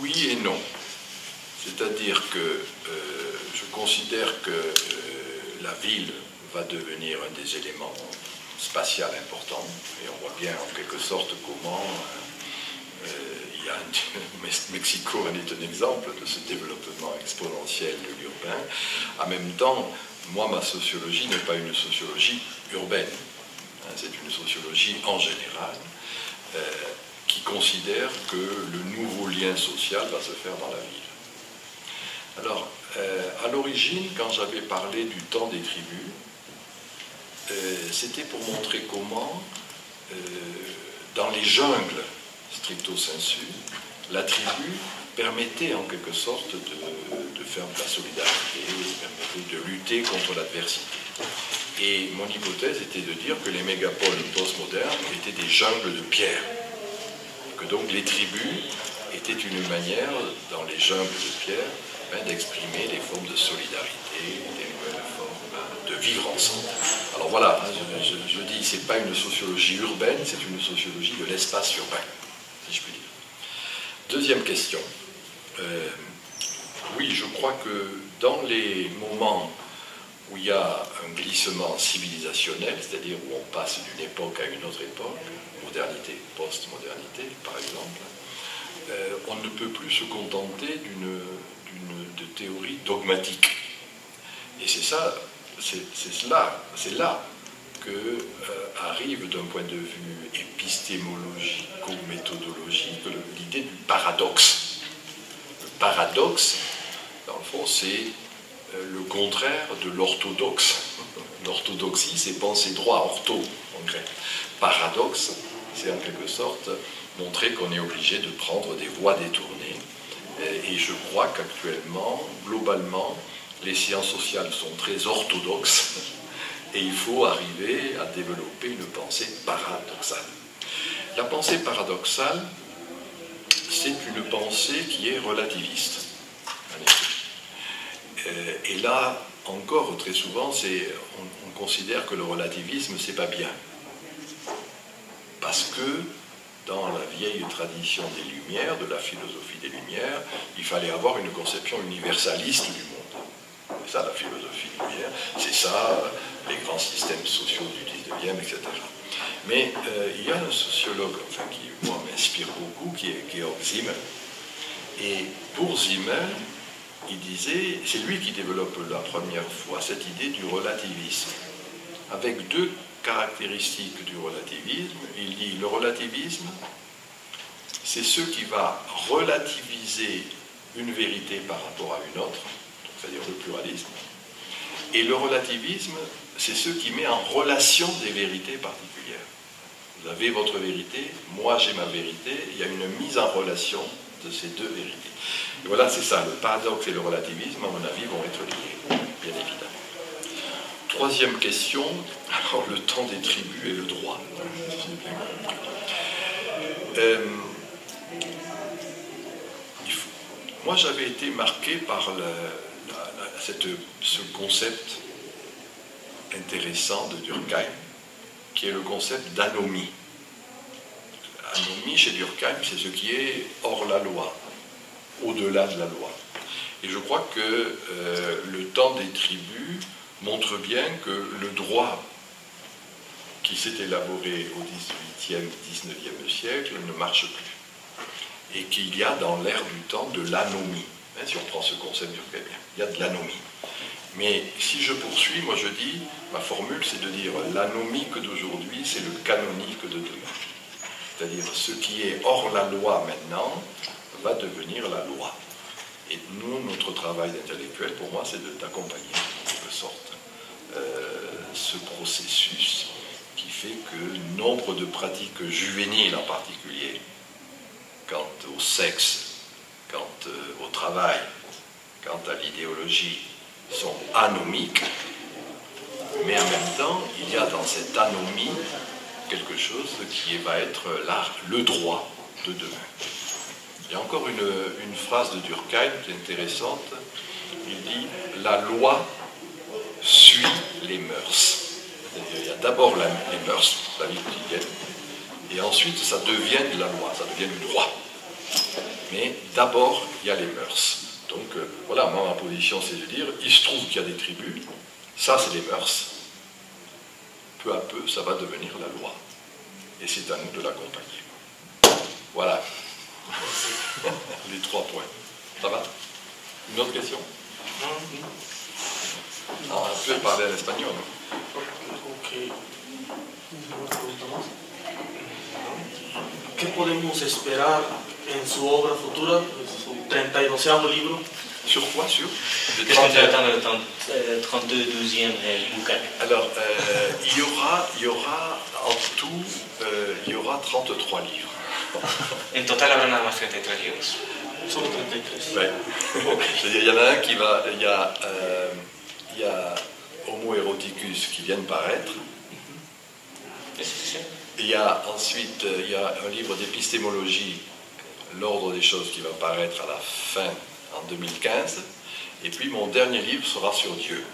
Oui et non. C'est-à-dire que je considère que la ville va devenir un des éléments spatial importants, et on voit bien en quelque sorte comment Mexico en est un exemple de ce développement exponentiel de l'urbain. En même temps, moi, ma sociologie n'est pas une sociologie urbaine, c'est une sociologie en général, qui considère que le nouveau lien social va se faire dans la ville. Alors, à l'origine, quand j'avais parlé du temps des tribus, c'était pour montrer comment, dans les jungles, stricto sensu, la tribu permettait en quelque sorte de faire de la solidarité, permettait de lutter contre l'adversité. Et mon hypothèse était de dire que les mégapoles postmodernes étaient des jungles de pierre, que donc les tribus étaient une manière, dans les jungles de pierre, d'exprimer des formes de solidarité, des nouvelles formes de vivre ensemble. Alors voilà, je dis, c'est pas une sociologie urbaine, c'est une sociologie de l'espace urbain, si je puis dire. Deuxième question. Oui, je crois que dans les moments où il y a un glissement civilisationnel, c'est-à-dire où on passe d'une époque à une autre époque, modernité, post-modernité par exemple, on ne peut plus se contenter de théories dogmatiques. Et c'est ça, c'est là que arrive d'un point de vue épistémologico-méthodologique l'idée du paradoxe. Le paradoxe, dans le fond, c'est le contraire de l'orthodoxe. L'orthodoxie, c'est penser droit, ortho en grec. Paradoxe, c'est en quelque sorte montrer qu'on est obligé de prendre des voies détournées. Et je crois qu'actuellement, globalement, les sciences sociales sont très orthodoxes et il faut arriver à développer une pensée paradoxale. La pensée paradoxale, c'est une pensée qui est relativiste. Et là, encore très souvent, on considère que le relativisme, c'est pas bien. Parce que dans la vieille tradition des Lumières, de la philosophie des Lumières, il fallait avoir une conception universaliste du monde. C'est ça la philosophie lumière, c'est ça les grands systèmes sociaux du 19e, etc. Mais il y a un sociologue qui, moi, m'inspire beaucoup, qui est Georg Simmel. Et pour Simmel, il disait, c'est lui qui développe la première fois cette idée du relativisme, avec deux caractéristiques du relativisme. Il dit, le relativisme, c'est ce qui va relativiser une vérité par rapport à une autre, c'est-à-dire le pluralisme. Et le relativisme, c'est ce qui met en relation des vérités particulières. Vous avez votre vérité, moi j'ai ma vérité, il y a une mise en relation de ces deux vérités. Et voilà, c'est ça, le paradoxe et le relativisme, à mon avis, vont être liés, bien évidemment. Troisième question, alors le temps des tribus et le droit. Moi, j'avais été marqué par ce concept intéressant de Durkheim, qui est le concept d'anomie. Anomie, chez Durkheim, c'est ce qui est hors la loi, au-delà de la loi. Et je crois que le temps des tribus montre bien que le droit qui s'est élaboré au XVIIIe, XIXe siècle ne marche plus. Et qu'il y a dans l'air du temps de l'anomie. Si on prend ce concept durkheimien, il y a de l'anomie. Mais si je poursuis, moi je dis, ma formule c'est de dire l'anomie que d'aujourd'hui, c'est le canonique de demain. C'est-à-dire ce qui est hors la loi maintenant va devenir la loi. Et nous, notre travail d'intellectuel, pour moi, c'est d'accompagner, en quelque sorte, ce processus qui fait que nombre de pratiques juvéniles en particulier, quant au sexe, quant au travail, quant à l'idéologie, sont anomiques, mais en même temps, il y a dans cette anomie quelque chose qui va être le droit de demain. Il y a encore une phrase de Durkheim qui est intéressante. Il dit « La loi suit les mœurs ». Il y a d'abord les mœurs, la vie quotidienne, Et ensuite, ça devient de la loi, ça devient du droit. Mais d'abord, il y a les mœurs. Donc voilà, moi, ma position, c'est de dire, il se trouve qu'il y a des tribus, ça, c'est les mœurs. Peu à peu, ça va devenir la loi. Et c'est à nous de l'accompagner. Voilà. Les 3 points. Ça va? Une autre question? Ah, on peut parler en espagnol. Ok. ¿Qué podemos esperar en su obra futura, su 32e libro? Sur quoi? Sur le Qu'est-ce que tu 31. attends le 32e bouquin? Alors, il y aura en tout, il y aura 33 livres. En total habrá nada más 33 libros. Solo 33. Ouais. C'est-à-dire, il y en a un qui va... Il y a Homo eroticus qui vient de paraître. Il y a ensuite il y a un livre d'épistémologie, L'ordre des choses, qui va paraître à la fin, en 2015. Et puis mon dernier livre sera sur Dieu.